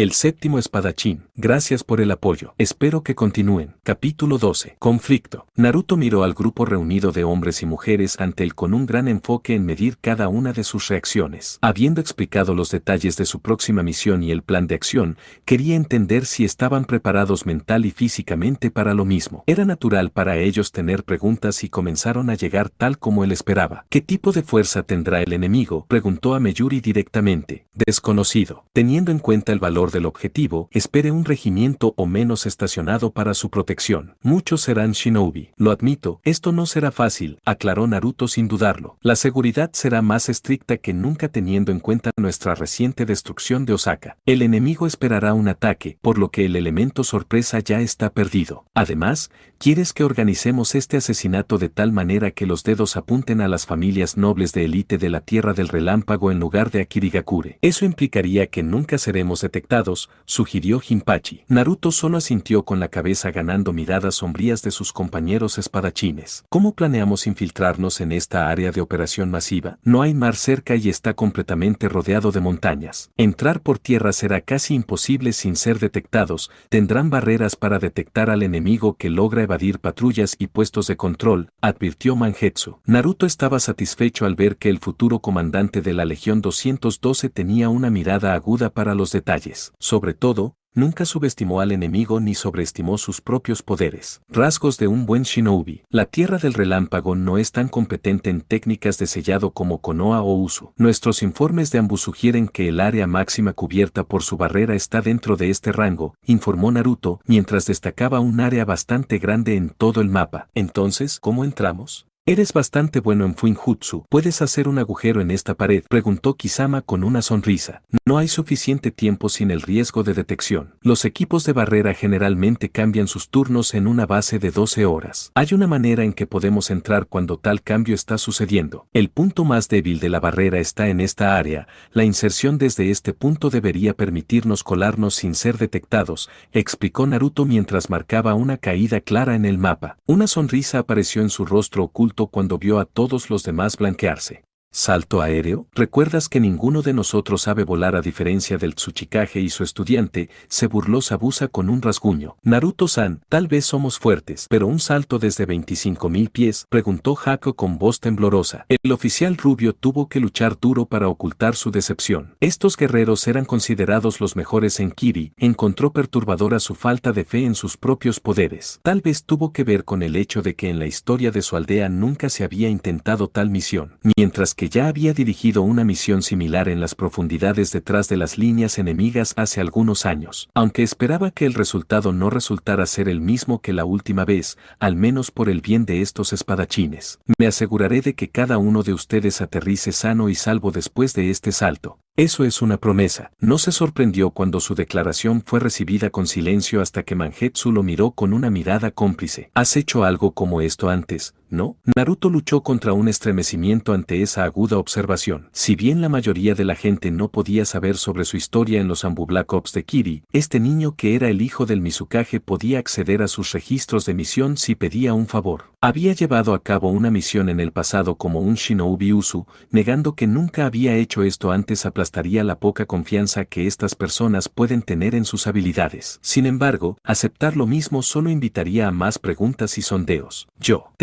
El séptimo espadachín. Gracias por el apoyo. Espero que continúen. Capítulo 12. Conflicto. Naruto miró al grupo reunido de hombres y mujeres ante él con un gran enfoque en medir cada una de sus reacciones. Habiendo explicado los detalles de su próxima misión y el plan de acción, quería entender si estaban preparados mental y físicamente para lo mismo. Era natural para ellos tener preguntas y comenzaron a llegar tal como él esperaba. ¿Qué tipo de fuerza tendrá el enemigo?, preguntó a Meyuri directamente. Desconocido. Teniendo en cuenta el valor del objetivo, espere un regimiento o menos estacionado para su protección. Muchos serán shinobi. Lo admito, esto no será fácil, aclaró Naruto sin dudarlo. La seguridad será más estricta que nunca teniendo en cuenta nuestra reciente destrucción de Osaka. El enemigo esperará un ataque, por lo que el elemento sorpresa ya está perdido. Además, ¿quieres que organicemos este asesinato de tal manera que los dedos apunten a las familias nobles de élite de la Tierra del Relámpago en lugar de a Kirigakure? Eso implicaría que nunca seremos detectados, sugirió Jinpachi. Naruto solo asintió con la cabeza ganando miradas sombrías de sus compañeros espadachines. ¿Cómo planeamos infiltrarnos en esta área de operación masiva? No hay mar cerca y está completamente rodeado de montañas. Entrar por tierra será casi imposible sin ser detectados. Tendrán barreras para detectar al enemigo que logra evadir patrullas y puestos de control, advirtió Mangetsu. Naruto estaba satisfecho al ver que el futuro comandante de la Legión 212 tenía una mirada aguda para los detalles. Sobre todo, nunca subestimó al enemigo ni sobreestimó sus propios poderes. Rasgos de un buen shinobi. La Tierra del Relámpago no es tan competente en técnicas de sellado como Konoha o Usu. Nuestros informes de Anbu sugieren que el área máxima cubierta por su barrera está dentro de este rango, informó Naruto, mientras destacaba un área bastante grande en todo el mapa. Entonces, ¿cómo entramos? Eres bastante bueno en Fuinjutsu. ¿Puedes hacer un agujero en esta pared?, preguntó Kisama con una sonrisa. No hay suficiente tiempo sin el riesgo de detección. Los equipos de barrera generalmente cambian sus turnos en una base de 12 horas. Hay una manera en que podemos entrar cuando tal cambio está sucediendo. El punto más débil de la barrera está en esta área. La inserción desde este punto debería permitirnos colarnos sin ser detectados, explicó Naruto mientras marcaba una caída clara en el mapa. Una sonrisa apareció en su rostro oculto cuando vio a todos los demás blanquearse. ¿Salto aéreo? ¿Recuerdas que ninguno de nosotros sabe volar a diferencia del Tsuchikage y su estudiante?, se burló Zabuza con un rasguño. Naruto-san, tal vez somos fuertes, pero un salto desde 25.000 pies, preguntó Hako con voz temblorosa. El oficial rubio tuvo que luchar duro para ocultar su decepción. Estos guerreros eran considerados los mejores en Kiri, encontró perturbadora su falta de fe en sus propios poderes. Tal vez tuvo que ver con el hecho de que en la historia de su aldea nunca se había intentado tal misión, mientras que ya había dirigido una misión similar en las profundidades detrás de las líneas enemigas hace algunos años. Aunque esperaba que el resultado no resultara ser el mismo que la última vez, al menos por el bien de estos espadachines, me aseguraré de que cada uno de ustedes aterrice sano y salvo después de este salto. Eso es una promesa. No se sorprendió cuando su declaración fue recibida con silencio hasta que Mangetsu lo miró con una mirada cómplice. ¿Has hecho algo como esto antes, no? Naruto luchó contra un estremecimiento ante esa aguda observación. Si bien la mayoría de la gente no podía saber sobre su historia en los Anbu Black Ops de Kiri, este niño que era el hijo del Mizukage podía acceder a sus registros de misión si pedía un favor. Había llevado a cabo una misión en el pasado como un Shinobi Usu, negando que nunca había hecho esto antes aplastaría la poca confianza que estas personas pueden tener en sus habilidades. Sin embargo, aceptar lo mismo solo invitaría a más preguntas y sondeos.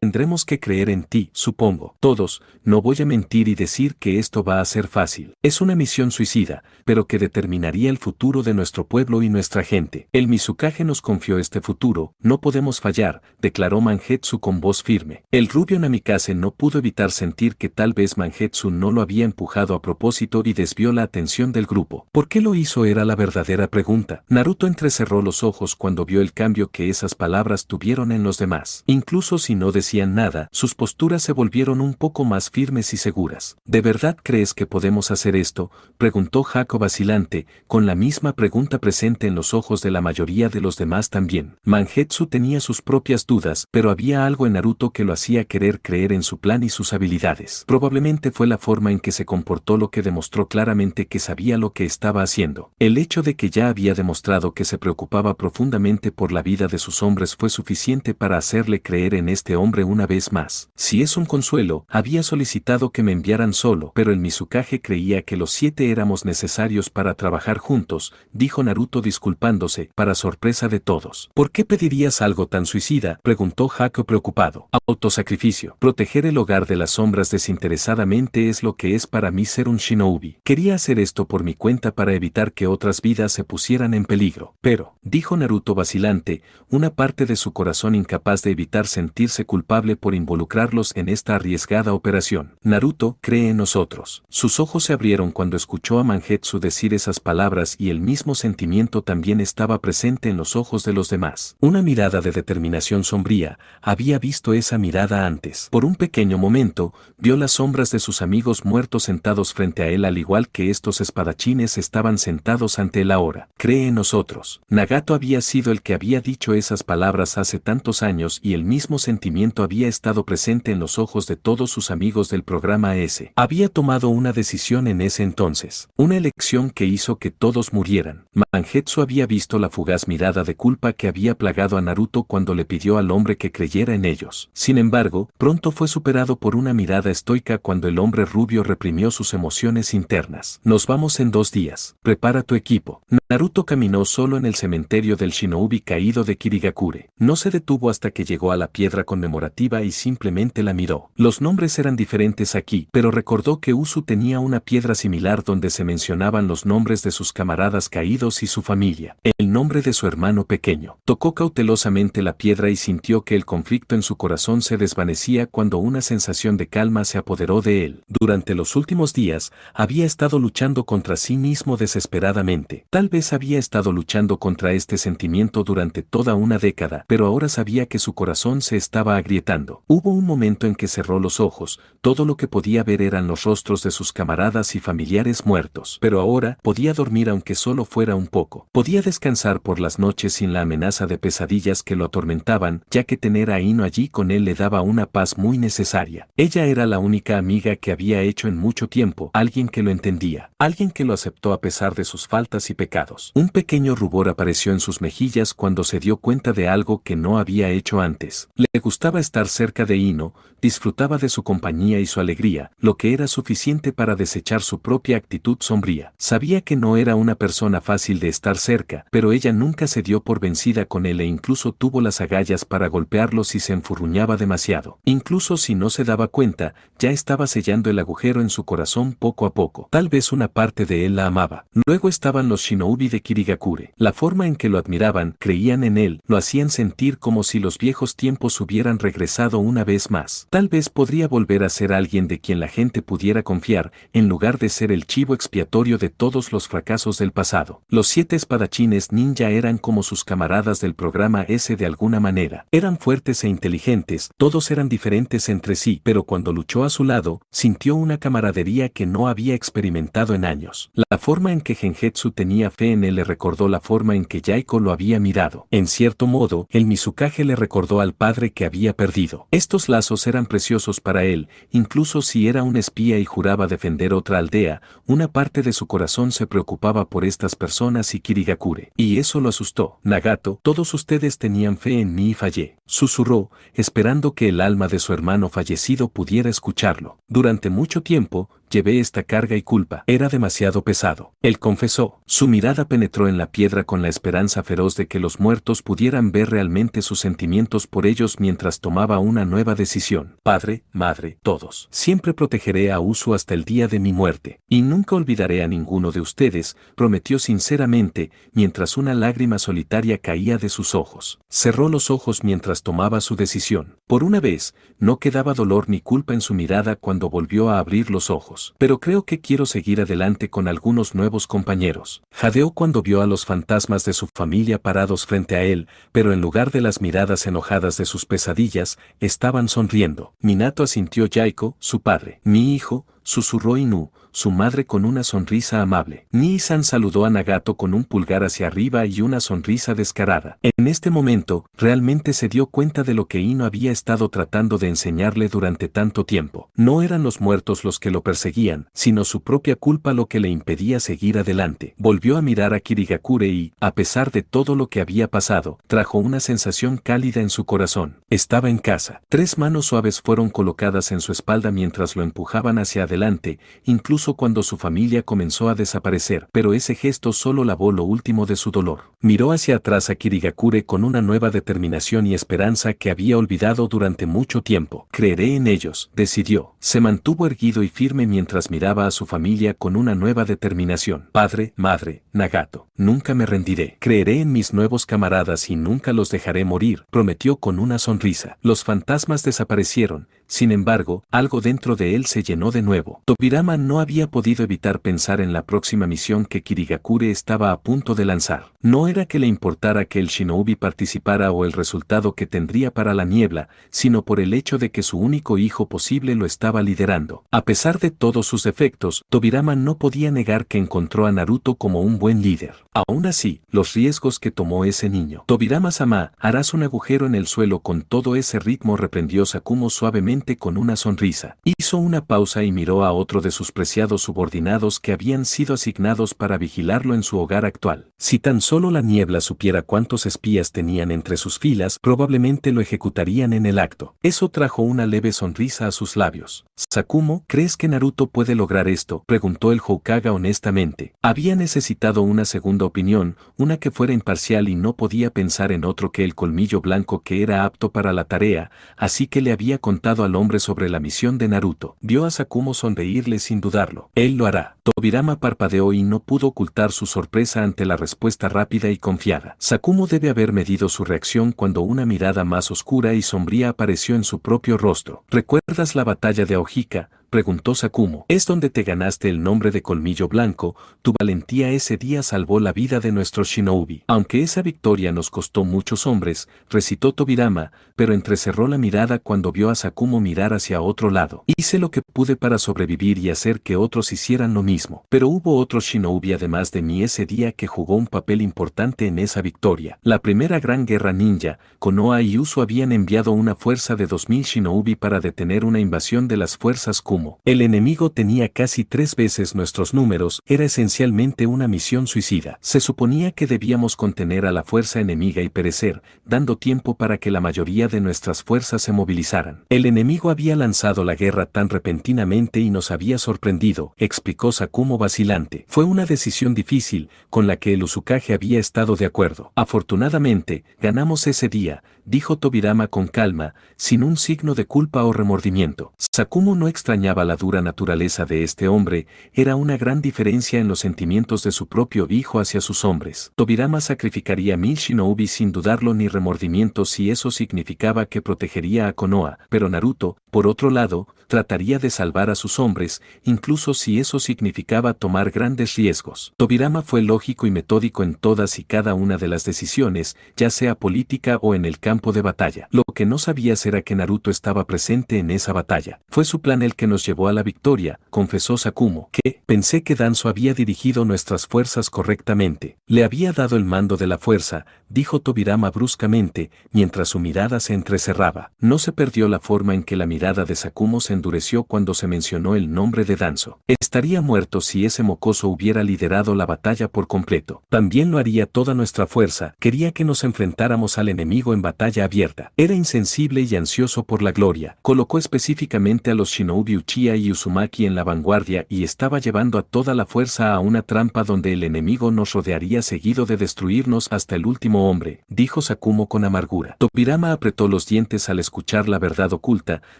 Tendremos que creer en ti, supongo. Todos, no voy a mentir y decir que esto va a ser fácil. Es una misión suicida, pero que determinaría el futuro de nuestro pueblo y nuestra gente. El Mizukage nos confió este futuro, no podemos fallar, declaró Mangetsu con voz firme. El rubio Namikaze no pudo evitar sentir que tal vez Mangetsu no lo había empujado a propósito y desvió la atención del grupo. ¿Por qué lo hizo? Era la verdadera pregunta. Naruto entrecerró los ojos cuando vio el cambio que esas palabras tuvieron en los demás. Incluso si no decían nada, sus posturas se volvieron un poco más firmes y seguras. ¿De verdad crees que podemos hacer esto?, preguntó Hako vacilante, con la misma pregunta presente en los ojos de la mayoría de los demás también. Mangetsu tenía sus propias dudas, pero había algo en Naruto que lo hacía querer creer en su plan y sus habilidades. Probablemente fue la forma en que se comportó lo que demostró claramente que sabía lo que estaba haciendo. El hecho de que ya había demostrado que se preocupaba profundamente por la vida de sus hombres fue suficiente para hacerle creer en este hombre una vez vez más. Si es un consuelo, había solicitado que me enviaran solo, pero el Mizukage creía que los 7 éramos necesarios para trabajar juntos, dijo Naruto disculpándose, para sorpresa de todos. ¿Por qué pedirías algo tan suicida?, preguntó Hako preocupado. Autosacrificio. Proteger el hogar de las sombras desinteresadamente es lo que es para mí ser un shinobi. Quería hacer esto por mi cuenta para evitar que otras vidas se pusieran en peligro. Pero, dijo Naruto vacilante, una parte de su corazón incapaz de evitar sentirse culpable por involucrarlos en esta arriesgada operación. Naruto cree en nosotros. Sus ojos se abrieron cuando escuchó a Mangetsu decir esas palabras y el mismo sentimiento también estaba presente en los ojos de los demás. Una mirada de determinación sombría. Había visto esa mirada antes. Por un pequeño momento, vio las sombras de sus amigos muertos sentados frente a él al igual que estos espadachines estaban sentados ante él ahora. Cree en nosotros. Nagato había sido el que había dicho esas palabras hace tantos años y el mismo sentimiento había estado presente en los ojos de todos sus amigos del programa S. Había tomado una decisión en ese entonces. Una elección que hizo que todos murieran. Mangetsu había visto la fugaz mirada de culpa que había plagado a Naruto cuando le pidió al hombre que creyera en ellos. Sin embargo, pronto fue superado por una mirada estoica cuando el hombre rubio reprimió sus emociones internas. Nos vamos en 2 días. Prepara tu equipo. Naruto caminó solo en el cementerio del shinobi caído de Kirigakure. No se detuvo hasta que llegó a la piedra conmemorativa y simplemente la miró. Los nombres eran diferentes aquí, pero recordó que Usu tenía una piedra similar donde se mencionaban los nombres de sus camaradas caídos y su familia. El nombre de su hermano pequeño. Tocó cautelosamente la piedra y sintió que el conflicto en su corazón se desvanecía cuando una sensación de calma se apoderó de él. Durante los últimos días, había estado luchando contra sí mismo desesperadamente. Tal vez había estado luchando contra este sentimiento durante toda una década, pero ahora sabía que su corazón se estaba agrietando. Hubo un momento en que cerró los ojos, todo lo que podía ver eran los rostros de sus camaradas y familiares muertos. Pero ahora podía dormir aunque solo fuera un poco. Podía descansar por las noches sin la amenaza de pesadillas que lo atormentaban, ya que tener a Ino allí con él le daba una paz muy necesaria. Ella era la única amiga que había hecho en mucho tiempo, alguien que lo entendía, alguien que lo aceptó a pesar de sus faltas y pecados. Un pequeño rubor apareció en sus mejillas cuando se dio cuenta de algo que no había hecho antes. Le gustaba estar cerca de Ino, disfrutaba de su compañía y su alegría, lo que era suficiente para desechar su propia actitud sombría. Sabía que no era una persona fácil de estar cerca, pero ella nunca se dio por vencida con él e incluso tuvo las agallas para golpearlo si se enfurruñaba demasiado. Incluso si no se daba cuenta, ya estaba sellando el agujero en su corazón poco a poco. Tal vez una parte de él la amaba. Luego estaban los shinobi de Kirigakure. La forma en que lo admiraban, creían en él, lo hacían sentir como si los viejos tiempos hubieran regresado una vez más. Tal vez podría volver a ser alguien de quien la gente pudiera confiar, en lugar de ser el chivo expiatorio de todos los fracasos del pasado. Los 7 espadachines ninja eran como sus camaradas del programa S de alguna manera. Eran fuertes e inteligentes, todos eran diferentes entre sí, pero cuando luchó a su lado, sintió una camaradería que no había experimentado en años. La forma en que Gengetsu tenía fe en él le recordó la forma en que Yaiko lo había mirado. En cierto modo, el Mizukage le recordó al padre que había perdido. Estos lazos eran preciosos para él, incluso si era un espía y juraba defender otra aldea, una parte de su corazón se preocupaba por estas personas y Kirigakure. Y eso lo asustó. Nagato, todos ustedes tenían fe en mí y fallé, susurró, esperando que el alma de su hermano fallecido pudiera escucharlo. Durante mucho tiempo, llevé esta carga y culpa. Era demasiado pesado. Él confesó. Su mirada penetró en la piedra con la esperanza feroz de que los muertos pudieran ver realmente sus sentimientos por ellos mientras tomaba una nueva decisión. Padre, madre, todos. Siempre protegeré a Usu hasta el día de mi muerte. Y nunca olvidaré a ninguno de ustedes, prometió sinceramente, mientras una lágrima solitaria caía de sus ojos. Cerró los ojos mientras tomaba su decisión. Por una vez, no quedaba dolor ni culpa en su mirada cuando volvió a abrir los ojos. Pero creo que quiero seguir adelante con algunos nuevos compañeros. Jadeó cuando vio a los fantasmas de su familia parados frente a él, pero en lugar de las miradas enojadas de sus pesadillas, estaban sonriendo. Minato asintió Yaiko, su padre. Mi hijo, susurró Inu, su madre con una sonrisa amable. Nii-san saludó a Nagato con un pulgar hacia arriba y una sonrisa descarada. En este momento, realmente se dio cuenta de lo que Ino había estado tratando de enseñarle durante tanto tiempo. No eran los muertos los que lo perseguían, sino su propia culpa lo que le impedía seguir adelante. Volvió a mirar a Kirigakure y, a pesar de todo lo que había pasado, trajo una sensación cálida en su corazón. Estaba en casa. 3 manos suaves fueron colocadas en su espalda mientras lo empujaban hacia adelante, incluso cuando su familia comenzó a desaparecer, pero ese gesto solo lavó lo último de su dolor. Miró hacia atrás a Kirigakure con una nueva determinación y esperanza que había olvidado durante mucho tiempo. Creeré en ellos, decidió. Se mantuvo erguido y firme mientras miraba a su familia con una nueva determinación. Padre, madre, Nagato, nunca me rendiré. Creeré en mis nuevos camaradas y nunca los dejaré morir, prometió con una sonrisa. Los fantasmas desaparecieron. Sin embargo, algo dentro de él se llenó de nuevo. Tobirama no había podido evitar pensar en la próxima misión que Kirigakure estaba a punto de lanzar. No era que le importara que el shinobi participara o el resultado que tendría para la niebla, sino por el hecho de que su único hijo posible lo estaba liderando. A pesar de todos sus defectos, Tobirama no podía negar que encontró a Naruto como un buen líder. Aún así, los riesgos que tomó ese niño. Tobirama-sama, harás un agujero en el suelo con todo ese ritmo, reprendió Sakumo suavemente con una sonrisa. Hizo una pausa y miró a otro de sus preciados subordinados que habían sido asignados para vigilarlo en su hogar actual. Si tan solo la niebla supiera cuántos espías tenían entre sus filas, probablemente lo ejecutarían en el acto. Eso trajo una leve sonrisa a sus labios. Sakumo, ¿crees que Naruto puede lograr esto?, preguntó el Hokage honestamente. Había necesitado una segunda opinión, una que fuera imparcial, y no podía pensar en otro que el colmillo blanco que era apto para la tarea, así que le había contado al hombre sobre la misión de Naruto. Vio a Sakumo sonreírle sin dudarlo. Él lo hará. Tobirama parpadeó y no pudo ocultar su sorpresa ante la respuesta rápida y confiada. Sakumo debe haber medido su reacción cuando una mirada más oscura y sombría apareció en su propio rostro. ¿Recuerdas la batalla de Aojika?, preguntó Sakumo. Es donde te ganaste el nombre de Colmillo Blanco. Tu valentía ese día salvó la vida de nuestro shinobi. Aunque esa victoria nos costó muchos hombres, recitó Tobirama, pero entrecerró la mirada cuando vio a Sakumo mirar hacia otro lado. Hice lo que pude para sobrevivir y hacer que otros hicieran lo mismo. Pero hubo otro shinobi además de mí ese día que jugó un papel importante en esa victoria. La primera gran guerra ninja, Konoha y Uso habían enviado una fuerza de 2000 shinobi para detener una invasión de las fuerzas Kumo. El enemigo tenía casi 3 veces nuestros números, era esencialmente una misión suicida. Se suponía que debíamos contener a la fuerza enemiga y perecer, dando tiempo para que la mayoría de nuestras fuerzas se movilizaran. El enemigo había lanzado la guerra tan repentinamente y nos había sorprendido, explicó Sakumo vacilante. Fue una decisión difícil, con la que el Uzukage había estado de acuerdo. Afortunadamente, ganamos ese día, dijo Tobirama con calma, sin un signo de culpa o remordimiento. Sakumo no extrañaba la dura naturaleza de este hombre, era una gran diferencia en los sentimientos de su propio hijo hacia sus hombres. Tobirama sacrificaría 1000 shinobi sin dudarlo ni remordimiento si eso significaba que protegería a Konoha, pero Naruto, por otro lado, trataría de salvar a sus hombres, incluso si eso significaba tomar grandes riesgos. Tobirama fue lógico y metódico en todas y cada una de las decisiones, ya sea política o en el campo de batalla. Lo que no sabías era que Naruto estaba presente en esa batalla. Fue su plan el que nos llevó a la victoria, confesó Sakumo. Pensé que Danzo había dirigido nuestras fuerzas correctamente. Le había dado el mando de la fuerza, dijo Tobirama bruscamente, mientras su mirada se entrecerraba. No se perdió la forma en que la mirada de Sakumo se endureció cuando se mencionó el nombre de Danzo. Estaría muerto si ese mocoso hubiera liderado la batalla por completo. También lo haría toda nuestra fuerza. Quería que nos enfrentáramos al enemigo en batalla abierta. Era insensible y ansioso por la gloria. Colocó específicamente a los shinobi Uchiha y Uzumaki en la vanguardia y estaba llevando a toda la fuerza a una trampa donde el enemigo nos rodearía seguido de destruirnos hasta el último hombre, dijo Sakumo con amargura. Tobirama apretó los dientes al escuchar la verdad oculta.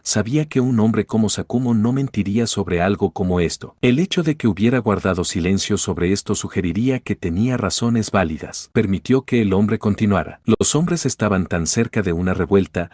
Sabía que un hombre como Sakumo no mentiría sobre algo como esto. El hecho de que hubiera guardado silencio sobre esto sugeriría que tenía razones válidas. Permitió que el hombre continuara. Los hombres estaban tan cerca de una revuelta,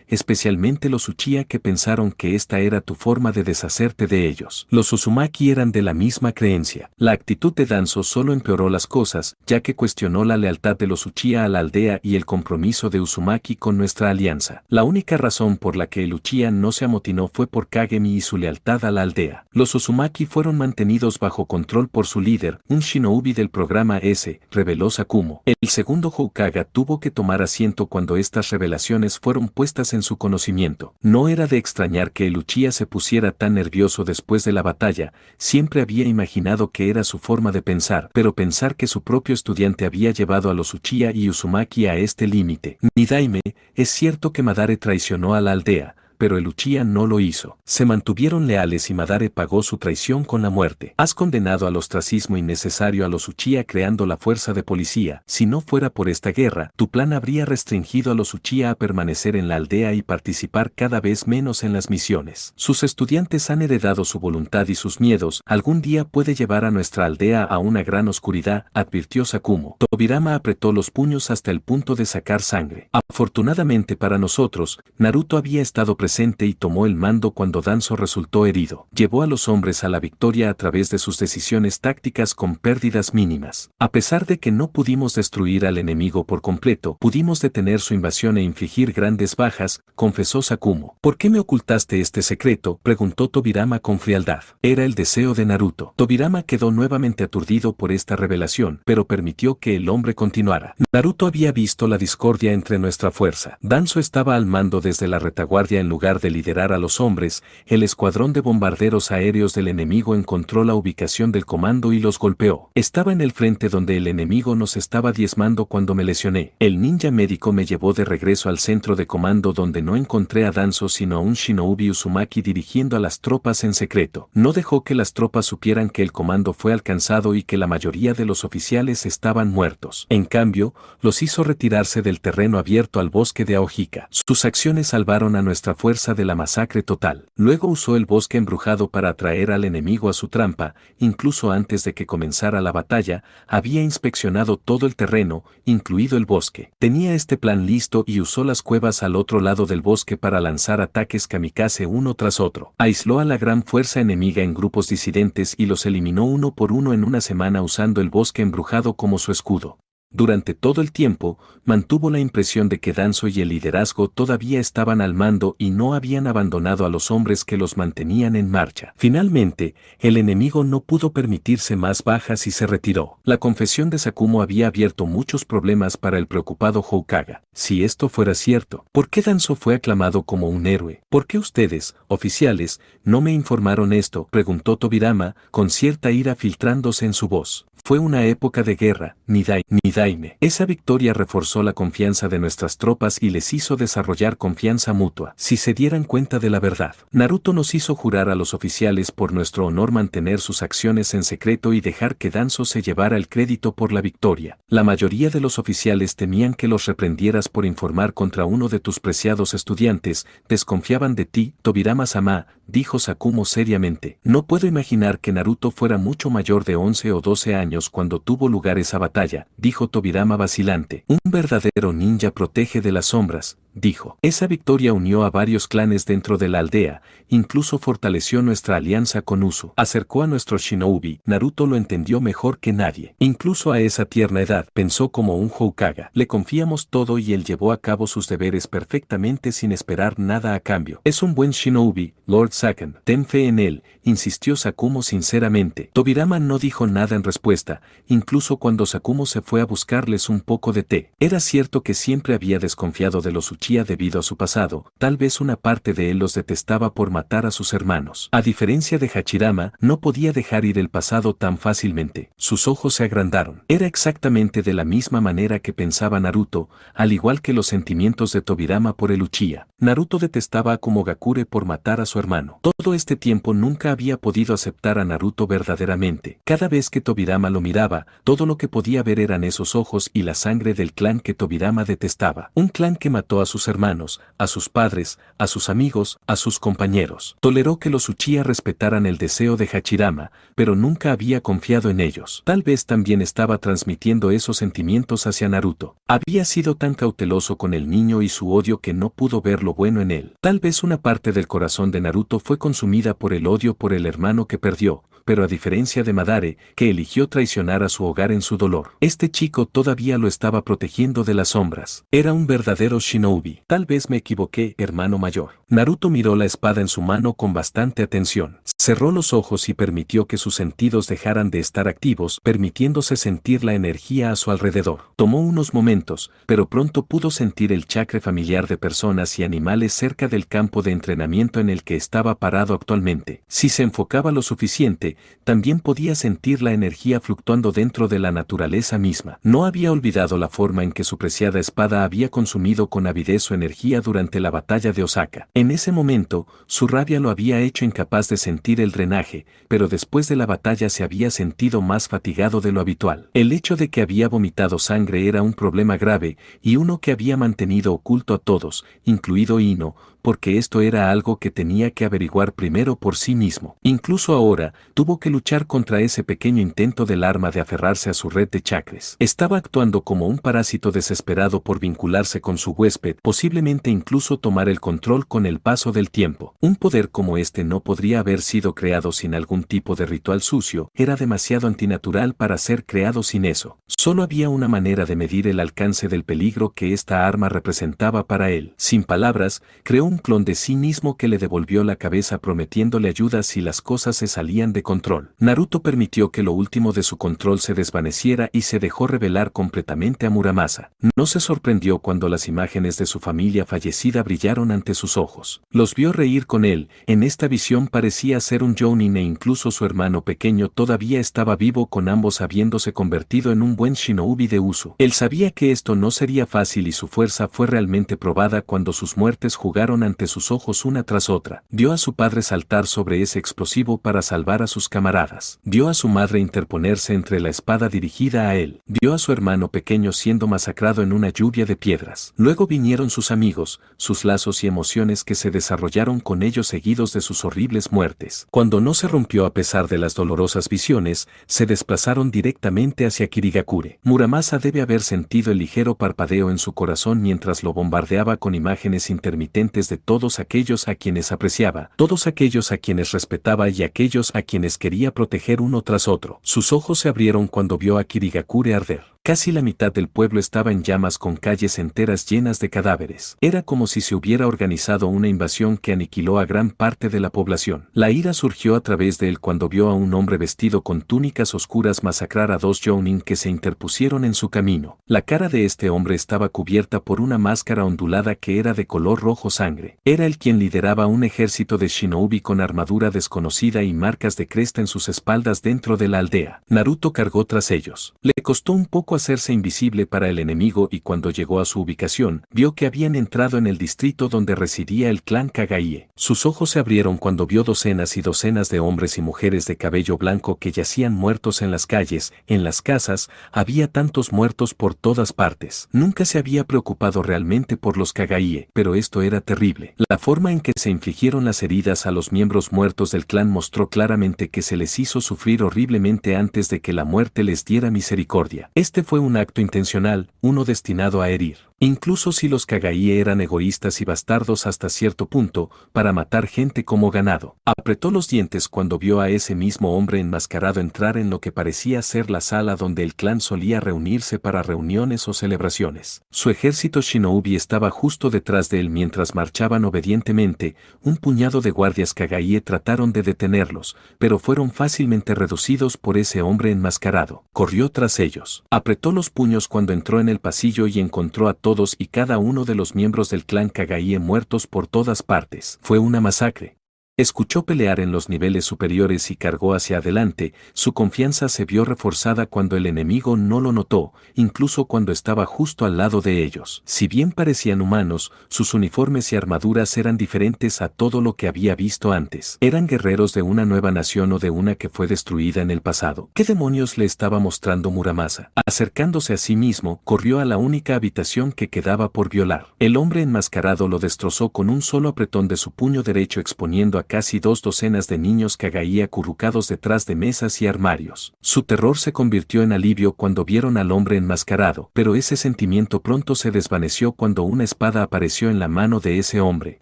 especialmente los Uchiha, que pensaron que esta era tu forma de deshacerte de ellos. Los Uzumaki eran de la misma creencia. La actitud de Danzo solo empeoró las cosas, ya que cuestionó la lealtad de los Uchiha a la aldea y el compromiso de Uzumaki con nuestra alianza. La única razón por la que el Uchiha no se amotinó fue por Kagemi y su lealtad a la aldea. Los Uzumaki fueron mantenidos bajo control por su líder, un shinobi del programa S, reveló Sakumo. El segundo Hokage tuvo que tomar asiento cuando estas revelaciones fueron puestas en su conocimiento. No era de extrañar que el Uchiha se pusiera tan nervioso después de la batalla, siempre había imaginado que era su forma de pensar, pero pensar que su propio estudiante había llevado a los Uchiha y Uzumaki a este límite. Nidaime, es cierto que Madare traicionó a la aldea, pero el Uchiha no lo hizo. Se mantuvieron leales y Madare pagó su traición con la muerte. Has condenado al ostracismo innecesario a los Uchiha creando la fuerza de policía. Si no fuera por esta guerra, tu plan habría restringido a los Uchiha a permanecer en la aldea y participar cada vez menos en las misiones. Sus estudiantes han heredado su voluntad y sus miedos. Algún día puede llevar a nuestra aldea a una gran oscuridad, advirtió Sakumo. Tobirama apretó los puños hasta el punto de sacar sangre. Afortunadamente para nosotros, Naruto había estado presente y tomó el mando cuando Danzo resultó herido. Llevó a los hombres a la victoria a través de sus decisiones tácticas con pérdidas mínimas. A pesar de que no pudimos destruir al enemigo por completo, pudimos detener su invasión e infligir grandes bajas, confesó Sakumo. ¿Por qué me ocultaste este secreto?, preguntó Tobirama con frialdad. Era el deseo de Naruto. Tobirama quedó nuevamente aturdido por esta revelación, pero permitió que el hombre continuara. Naruto había visto la discordia entre nuestra fuerza. Danzo estaba al mando desde la retaguardia en lugar de liderar a los hombres. El escuadrón de bombarderos aéreos del enemigo encontró la ubicación del comando y los golpeó. Estaba en el frente donde el enemigo nos estaba diezmando cuando me lesioné. El ninja médico me llevó de regreso al centro de comando donde no encontré a Danzo sino a un shinobi Uzumaki dirigiendo a las tropas en secreto. No dejó que las tropas supieran que el comando fue alcanzado y que la mayoría de los oficiales estaban muertos. En cambio, los hizo retirarse del terreno abierto al bosque de Aojika. Sus acciones salvaron a nuestra fuerza de la masacre total. Luego usó el bosque embrujado para atraer al enemigo a su trampa. Incluso antes de que comenzara la batalla, había inspeccionado todo el terreno, incluido el bosque. Tenía este plan listo y usó las cuevas al otro lado del bosque para lanzar ataques kamikaze uno tras otro. Aisló a la gran fuerza enemiga en grupos disidentes y los eliminó uno por uno en una semana usando el bosque embrujado como su escudo. Durante todo el tiempo, mantuvo la impresión de que Danzo y el liderazgo todavía estaban al mando y no habían abandonado a los hombres que los mantenían en marcha. Finalmente, el enemigo no pudo permitirse más bajas y se retiró. La confesión de Sakumo había abierto muchos problemas para el preocupado Hokage. Si esto fuera cierto, ¿por qué Danzo fue aclamado como un héroe? ¿Por qué ustedes, oficiales, no me informaron esto?, preguntó Tobirama, con cierta ira filtrándose en su voz. Fue una época de guerra, Nidaime. Esa victoria reforzó la confianza de nuestras tropas y les hizo desarrollar confianza mutua. Si se dieran cuenta de la verdad, Naruto nos hizo jurar a los oficiales por nuestro honor mantener sus acciones en secreto y dejar que Danzo se llevara el crédito por la victoria. La mayoría de los oficiales temían que los reprendieras por informar contra uno de tus preciados estudiantes, desconfiaban de ti, Tobirama-sama, dijo Sakumo seriamente. No puedo imaginar que Naruto fuera mucho mayor de 11 o 12 años cuando tuvo lugar esa batalla, dijo Tobirama vacilante. Un verdadero ninja protege de las sombras, dijo. Esa victoria unió a varios clanes dentro de la aldea, incluso fortaleció nuestra alianza con Usu. Acercó a nuestro shinobi. Naruto lo entendió mejor que nadie. Incluso a esa tierna edad, pensó como un Hokage. Le confiamos todo y él llevó a cabo sus deberes perfectamente sin esperar nada a cambio. Es un buen shinobi, Lord Saken. Ten fe en él, insistió Sakumo sinceramente. Tobirama no dijo nada en respuesta, incluso cuando Sakumo se fue a buscarles un poco de té. Era cierto que siempre había desconfiado de los Uchiha debido a su pasado, tal vez una parte de él los detestaba por matar a sus hermanos. A diferencia de Hachirama, no podía dejar ir el pasado tan fácilmente. Sus ojos se agrandaron. Era exactamente de la misma manera que pensaba Naruto, al igual que los sentimientos de Tobirama por el Uchiha. Naruto detestaba a Komogakure por matar a su hermano. Todo este tiempo nunca había podido aceptar a Naruto verdaderamente. Cada vez que Tobirama lo miraba, todo lo que podía ver eran esos ojos y la sangre del clan que Tobirama detestaba. Un clan que mató a sus hermanos, a sus padres, a sus amigos, a sus compañeros. Toleró que los Uchiha respetaran el deseo de Hachirama, pero nunca había confiado en ellos. Tal vez también estaba transmitiendo esos sentimientos hacia Naruto. Había sido tan cauteloso con el niño y su odio que no pudo ver lo bueno en él. Tal vez una parte del corazón de Naruto fue consumida por el odio por el hermano que perdió, pero a diferencia de Madare, que eligió traicionar a su hogar en su dolor, este chico todavía lo estaba protegiendo de las sombras. Era un verdadero shinobi. Tal vez me equivoqué, hermano mayor. Naruto miró la espada en su mano con bastante atención. Cerró los ojos y permitió que sus sentidos dejaran de estar activos, permitiéndose sentir la energía a su alrededor. Tomó unos momentos, pero pronto pudo sentir el chakra familiar de personas y animales cerca del campo de entrenamiento en el que estaba parado actualmente. Si se enfocaba lo suficiente, también podía sentir la energía fluctuando dentro de la naturaleza misma. No había olvidado la forma en que su preciada espada había consumido con avidez su energía durante la batalla de Osaka. En ese momento, su rabia lo había hecho incapaz de sentir el drenaje, pero después de la batalla se había sentido más fatigado de lo habitual. El hecho de que había vomitado sangre era un problema grave y uno que había mantenido oculto a todos, incluido Ino, porque esto era algo que tenía que averiguar primero por sí mismo. Incluso ahora, tuvo que luchar contra ese pequeño intento del arma de aferrarse a su red de chakras. Estaba actuando como un parásito desesperado por vincularse con su huésped, posiblemente incluso tomar el control con el paso del tiempo. Un poder como este no podría haber sido creado sin algún tipo de ritual sucio, era demasiado antinatural para ser creado sin eso. Solo había una manera de medir el alcance del peligro que esta arma representaba para él. Sin palabras, creó un clon de sí mismo que le devolvió la cabeza prometiéndole ayuda si las cosas se salían de control. Naruto permitió que lo último de su control se desvaneciera y se dejó revelar completamente a Muramasa. No se sorprendió cuando las imágenes de su familia fallecida brillaron ante sus ojos. Los vio reír con él, en esta visión parecía ser un jounin e incluso su hermano pequeño todavía estaba vivo con ambos habiéndose convertido en un buen shinobi de uso. Él sabía que esto no sería fácil y su fuerza fue realmente probada cuando sus muertes jugaron ante sus ojos una tras otra. Vio a su padre saltar sobre ese explosivo para salvar a sus camaradas. Vio a su madre interponerse entre la espada dirigida a él. Vio a su hermano pequeño siendo masacrado en una lluvia de piedras. Luego vinieron sus amigos, sus lazos y emociones que se desarrollaron con ellos seguidos de sus horribles muertes. Cuando no se rompió a pesar de las dolorosas visiones, se desplazaron directamente hacia Kirigakure. Muramasa debe haber sentido el ligero parpadeo en su corazón mientras lo bombardeaba con imágenes intermitentes de todos aquellos a quienes apreciaba, todos aquellos a quienes respetaba y aquellos a quienes quería proteger uno tras otro. Sus ojos se abrieron cuando vio a Kirigakure arder. Casi la mitad del pueblo estaba en llamas con calles enteras llenas de cadáveres. Era como si se hubiera organizado una invasión que aniquiló a gran parte de la población. La ira surgió a través de él cuando vio a un hombre vestido con túnicas oscuras masacrar a dos jounin que se interpusieron en su camino. La cara de este hombre estaba cubierta por una máscara ondulada que era de color rojo sangre. Era el quien lideraba un ejército de shinobi con armadura desconocida y marcas de cresta en sus espaldas dentro de la aldea. Naruto cargó tras ellos. Le costó un poco hacerse invisible para el enemigo y cuando llegó a su ubicación, vio que habían entrado en el distrito donde residía el clan Kagaie. Sus ojos se abrieron cuando vio docenas y docenas de hombres y mujeres de cabello blanco que yacían muertos en las calles, en las casas, había tantos muertos por todas partes. Nunca se había preocupado realmente por los Kagaie, pero esto era terrible. La forma en que se infligieron las heridas a los miembros muertos del clan mostró claramente que se les hizo sufrir horriblemente antes de que la muerte les diera misericordia. Este fue un acto intencional, uno destinado a herir. Incluso si los Kagaie eran egoístas y bastardos hasta cierto punto, para matar gente como ganado. Apretó los dientes cuando vio a ese mismo hombre enmascarado entrar en lo que parecía ser la sala donde el clan solía reunirse para reuniones o celebraciones. Su ejército shinobi estaba justo detrás de él mientras marchaban obedientemente. Un puñado de guardias Kagaie trataron de detenerlos, pero fueron fácilmente reducidos por ese hombre enmascarado. Corrió tras ellos. Apretó los puños cuando entró en el pasillo y encontró a todos y cada uno de los miembros del clan Kagaie muertos por todas partes. Fue una masacre. Escuchó pelear en los niveles superiores y cargó hacia adelante. Su confianza se vio reforzada cuando el enemigo no lo notó, incluso cuando estaba justo al lado de ellos. Si bien parecían humanos, sus uniformes y armaduras eran diferentes a todo lo que había visto antes. ¿Eran guerreros de una nueva nación o de una que fue destruida en el pasado? ¿Qué demonios le estaba mostrando Muramasa? Acercándose a sí mismo, corrió a la única habitación que quedaba por violar. El hombre enmascarado lo destrozó con un solo apretón de su puño derecho exponiendo a casi 2 docenas de niños Kagahí acurrucados detrás de mesas y armarios. Su terror se convirtió en alivio cuando vieron al hombre enmascarado, pero ese sentimiento pronto se desvaneció cuando una espada apareció en la mano de ese hombre.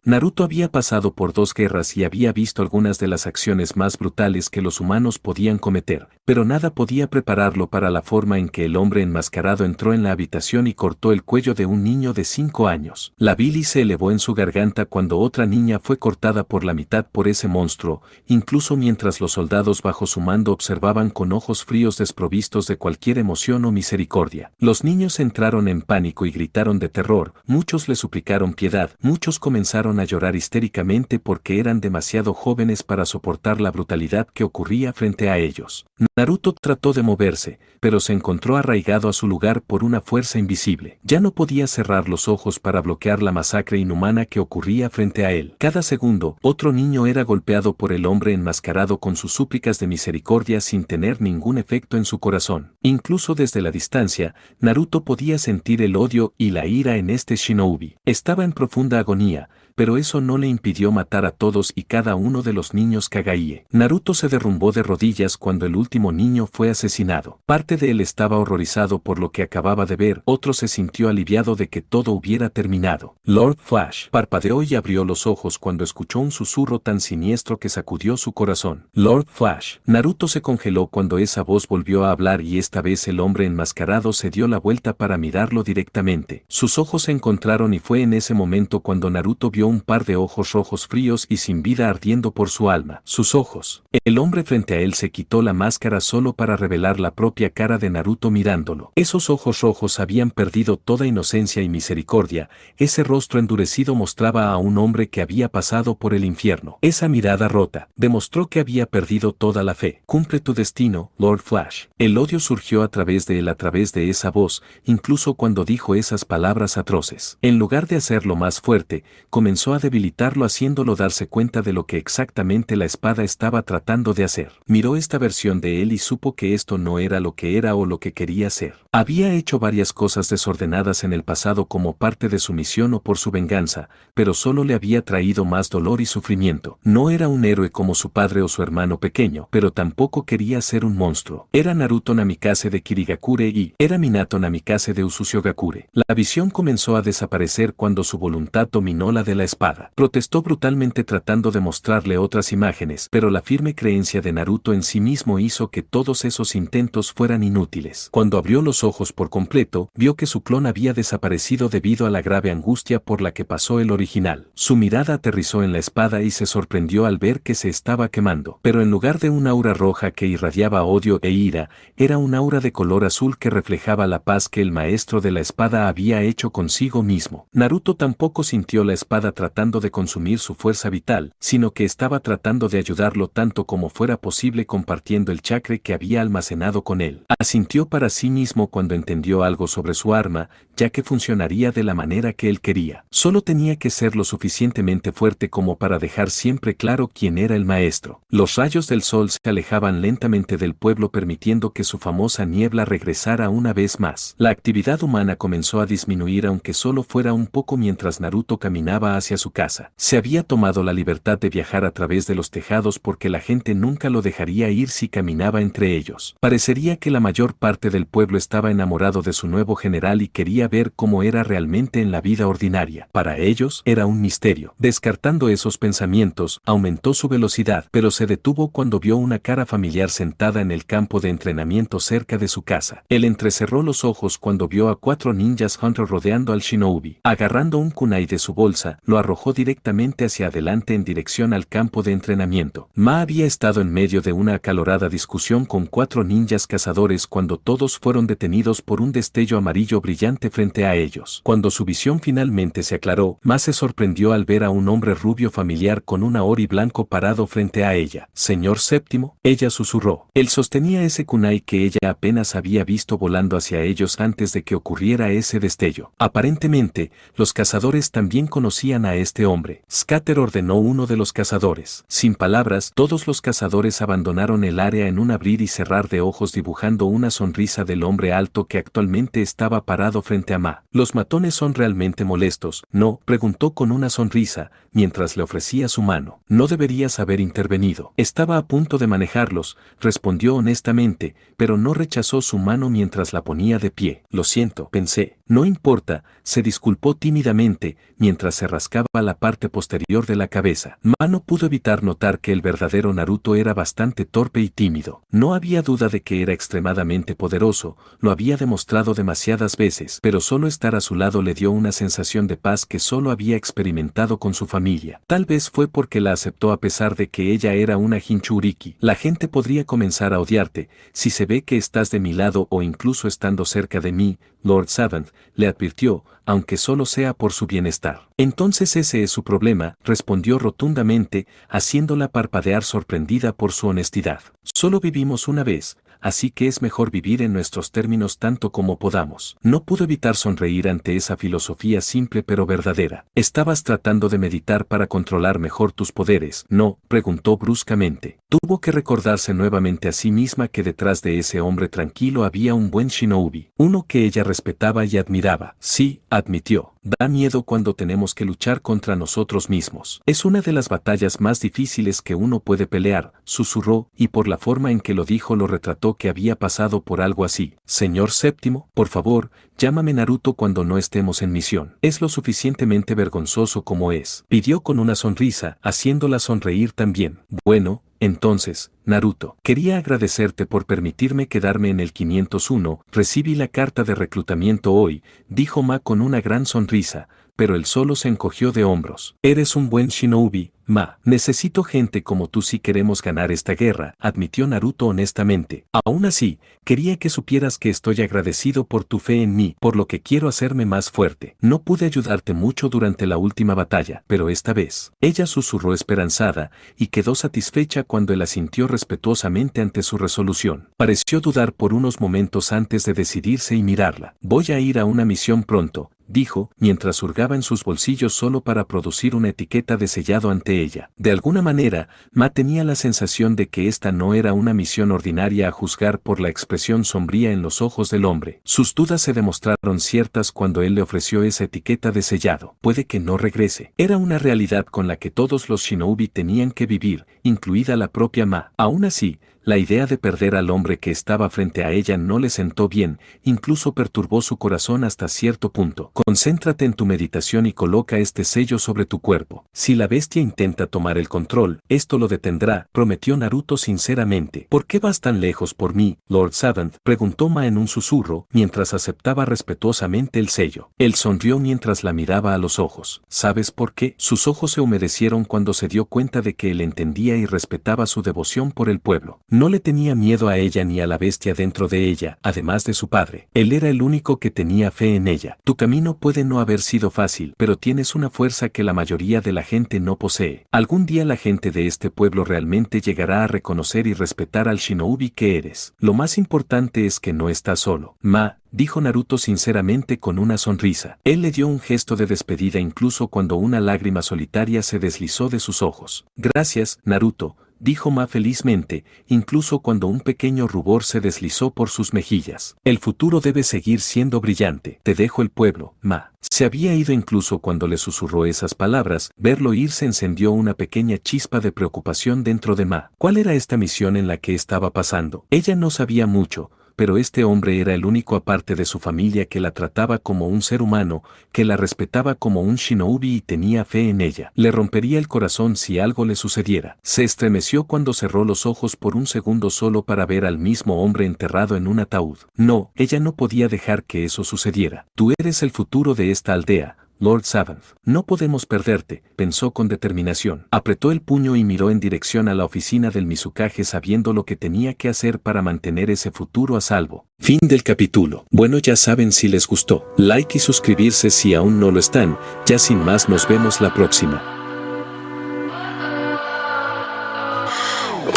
Naruto había pasado por 2 guerras y había visto algunas de las acciones más brutales que los humanos podían cometer, pero nada podía prepararlo para la forma en que el hombre enmascarado entró en la habitación y cortó el cuello de un niño de 5 años. La bilis se elevó en su garganta cuando otra niña fue cortada por la mitad por ese monstruo, incluso mientras los soldados bajo su mando observaban con ojos fríos desprovistos de cualquier emoción o misericordia. Los niños entraron en pánico y gritaron de terror, muchos le suplicaron piedad, muchos comenzaron a llorar histéricamente porque eran demasiado jóvenes para soportar la brutalidad que ocurría frente a ellos. Naruto trató de moverse, pero se encontró arraigado a su lugar por una fuerza invisible. Ya no podía cerrar los ojos para bloquear la masacre inhumana que ocurría frente a él. Cada segundo, otro niño era golpeado por el hombre enmascarado con sus súplicas de misericordia sin tener ningún efecto en su corazón. Incluso desde la distancia, Naruto podía sentir el odio y la ira en este shinobi. Estaba en profunda agonía, pero eso no le impidió matar a todos y cada uno de los niños Kagahí. Naruto se derrumbó de rodillas cuando el último niño fue asesinado. Parte de él estaba horrorizado por lo que acababa de ver, otro se sintió aliviado de que todo hubiera terminado. Lord Flash parpadeó y abrió los ojos cuando escuchó un susurro tan siniestro que sacudió su corazón. Lord Flash. Naruto se congeló cuando esa voz volvió a hablar y esta vez el hombre enmascarado se dio la vuelta para mirarlo directamente. Sus ojos se encontraron y fue en ese momento cuando Naruto vio un par de ojos rojos fríos y sin vida ardiendo por su alma. Sus ojos. El hombre frente a él se quitó la máscara solo para revelar la propia cara de Naruto mirándolo. Esos ojos rojos habían perdido toda inocencia y misericordia. Ese rostro endurecido mostraba a un hombre que había pasado por el infierno. Esa mirada rota demostró que había perdido toda la fe. Cumple tu destino, Lord Flash. El odio surgió a través de él a través de esa voz, incluso cuando dijo esas palabras atroces. En lugar de hacerlo más fuerte, comenzó a debilitarlo haciéndolo darse cuenta de lo que exactamente la espada estaba tratando de hacer. Miró esta versión de él y supo que esto no era lo que era o lo que quería ser. Había hecho varias cosas desordenadas en el pasado como parte de su misión o por su venganza, pero solo le había traído más dolor y sufrimiento. No era un héroe como su padre o su hermano pequeño, pero tampoco quería ser un monstruo. Era Naruto Namikaze de Kirigakure y era Minato Namikaze de Usushigakure. La visión comenzó a desaparecer cuando su voluntad dominó la de la espada. Protestó brutalmente tratando de mostrarle otras imágenes, pero la firme creencia de Naruto en sí mismo hizo que todos esos intentos fueran inútiles. Cuando abrió los ojos por completo, vio que su clon había desaparecido debido a la grave angustia por la que pasó el original. Su mirada aterrizó en la espada y se sorprendió al ver que se estaba quemando, pero en lugar de un aura roja que irradiaba odio e ira, era un aura de color azul que reflejaba la paz que el maestro de la espada había hecho consigo mismo. Naruto tampoco sintió la espada tratando de consumir su fuerza vital, sino que estaba tratando de ayudarlo tanto como fuera posible compartiendo el chakra que había almacenado con él. Asintió para sí mismo cuando entendió algo sobre su arma, ya que funcionaría de la manera que él quería. Solo tenía que ser lo suficientemente fuerte como para dejar siempre claro quién era el maestro. Los rayos del sol se alejaban lentamente del pueblo permitiendo que su famosa niebla regresara una vez más. La actividad humana comenzó a disminuir aunque solo fuera un poco mientras Naruto caminaba hacia su casa. Se había tomado la libertad de viajar a través de los tejados porque la gente nunca lo dejaría ir si caminaba entre ellos. Parecería que la mayor parte del pueblo estaba enamorado de su nuevo general y quería ver cómo era realmente en la vida ordinaria. Para ellos, era un misterio. Descartando esos pensamientos, aumentó su velocidad, pero se detuvo cuando vio una cara familiar sentada en el campo de entrenamiento cerca de su casa. Él entrecerró los ojos cuando vio a 4 ninjas Hunter rodeando al shinobi. Agarrando un kunai de su bolsa, lo arrojó directamente hacia adelante en dirección al campo de entrenamiento. Ma había estado en medio de una acalorada discusión con 4 ninjas cazadores cuando todos fueron detenidos por un destello amarillo brillante frente a ellos. Cuando su visión finalmente se aclaró, Ma se sorprendió al ver a un hombre rubio familiar con un aori blanco parado frente a ella. «Señor Séptimo», ella susurró. Él sostenía ese kunai que ella apenas había visto volando hacia ellos antes de que ocurriera ese destello. Aparentemente, los cazadores también conocían a este hombre. Scatter ordenó uno de los cazadores. Sin palabras, todos los cazadores abandonaron el área en un abrir y cerrar de ojos dibujando una sonrisa del hombre alto que actualmente estaba parado frente a Ma. «¿Los matones son realmente molestos?», ¿no?, preguntó con una sonrisa, mientras le ofrecía su mano. mano. No deberías haber intervenido. Estaba a punto de manejarlos, respondió honestamente, pero no rechazó su mano mientras la ponía de pie. Lo siento, pensé. No importa, se disculpó tímidamente, mientras se rascaba la parte posterior de la cabeza. Ma no pudo evitar notar que el verdadero Naruto era bastante torpe y tímido. No había duda de que era extremadamente poderoso, lo había demostrado demasiadas veces, pero solo estar a su lado le dio una sensación de paz que solo había experimentado con su familia. Tal vez fue porque la aceptó a pesar de que ella era una Jinchuriki. La gente podría comenzar a odiarte si se ve que estás de mi lado o incluso estando cerca de mí, Lord Savant, le advirtió, aunque solo sea por su bienestar. Entonces ese es su problema, respondió rotundamente, haciéndola parpadear sorprendida por su honestidad. Solo vivimos una vez, así que es mejor vivir en nuestros términos tanto como podamos. No pudo evitar sonreír ante esa filosofía simple pero verdadera. ¿Estabas tratando de meditar para controlar mejor tus poderes? No, preguntó bruscamente. Tuvo que recordarse nuevamente a sí misma que detrás de ese hombre tranquilo había un buen shinobi, uno que ella respetaba y admiraba. Sí, admitió. Da miedo cuando tenemos que luchar contra nosotros mismos. Es una de las batallas más difíciles que uno puede pelear, susurró, y por la forma en que lo dijo lo retrató que había pasado por algo así. Señor Séptimo, por favor, llámame Naruto cuando no estemos en misión. Es lo suficientemente vergonzoso como es. Pidió con una sonrisa, haciéndola sonreír también. Bueno, entonces, Naruto, quería agradecerte por permitirme quedarme en el 501, recibí la carta de reclutamiento hoy, dijo Ma con una gran sonrisa, pero él solo se encogió de hombros. Eres un buen shinobi, Ma. Necesito gente como tú si queremos ganar esta guerra, admitió Naruto honestamente. Aún así, quería que supieras que estoy agradecido por tu fe en mí, por lo que quiero hacerme más fuerte. No pude ayudarte mucho durante la última batalla, pero esta vez. Ella susurró esperanzada, y quedó satisfecha cuando él asintió respetuosamente ante su resolución. Pareció dudar por unos momentos antes de decidirse y mirarla. Voy a ir a una misión pronto, dijo, mientras hurgaba en sus bolsillos solo para producir una etiqueta de sellado ante ella. De alguna manera, Ma tenía la sensación de que esta no era una misión ordinaria a juzgar por la expresión sombría en los ojos del hombre. Sus dudas se demostraron ciertas cuando él le ofreció esa etiqueta de sellado. Puede que no regrese. Era una realidad con la que todos los shinobi tenían que vivir, incluida la propia Ma. Aún así, la idea de perder al hombre que estaba frente a ella no le sentó bien, incluso perturbó su corazón hasta cierto punto. Concéntrate en tu meditación y coloca este sello sobre tu cuerpo. Si la bestia intenta tomar el control, esto lo detendrá, prometió Naruto sinceramente. ¿Por qué vas tan lejos por mí, Lord Savant?, preguntó Ma en un susurro, mientras aceptaba respetuosamente el sello. Él sonrió mientras la miraba a los ojos. ¿Sabes por qué? Sus ojos se humedecieron cuando se dio cuenta de que él entendía y respetaba su devoción por el pueblo. No le tenía miedo a ella ni a la bestia dentro de ella, además de su padre. Él era el único que tenía fe en ella. Tu camino puede no haber sido fácil, pero tienes una fuerza que la mayoría de la gente no posee. Algún día la gente de este pueblo realmente llegará a reconocer y respetar al shinobi que eres. Lo más importante es que no estás solo. Ma, dijo Naruto sinceramente con una sonrisa. Él le dio un gesto de despedida incluso cuando una lágrima solitaria se deslizó de sus ojos. Gracias, Naruto, dijo Ma felizmente, incluso cuando un pequeño rubor se deslizó por sus mejillas. El futuro debe seguir siendo brillante. Te dejo el pueblo, Ma. Se había ido incluso cuando le susurró esas palabras. Verlo irse encendió una pequeña chispa de preocupación dentro de Ma. ¿Cuál era esta misión en la que estaba pasando? Ella no sabía mucho, pero este hombre era el único aparte de su familia que la trataba como un ser humano, que la respetaba como un shinobi y tenía fe en ella. Le rompería el corazón si algo le sucediera. Se estremeció cuando cerró los ojos por un segundo solo para ver al mismo hombre enterrado en un ataúd. No, ella no podía dejar que eso sucediera. Tú eres el futuro de esta aldea, Lord Savant. No podemos perderte, pensó con determinación. Apretó el puño y miró en dirección a la oficina del Mizukage sabiendo lo que tenía que hacer para mantener ese futuro a salvo. Fin del capítulo. Bueno, ya saben, si les gustó, like y suscribirse si aún no lo están. Ya sin más, nos vemos la próxima.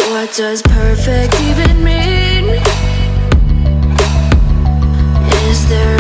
What does perfect even mean? Is there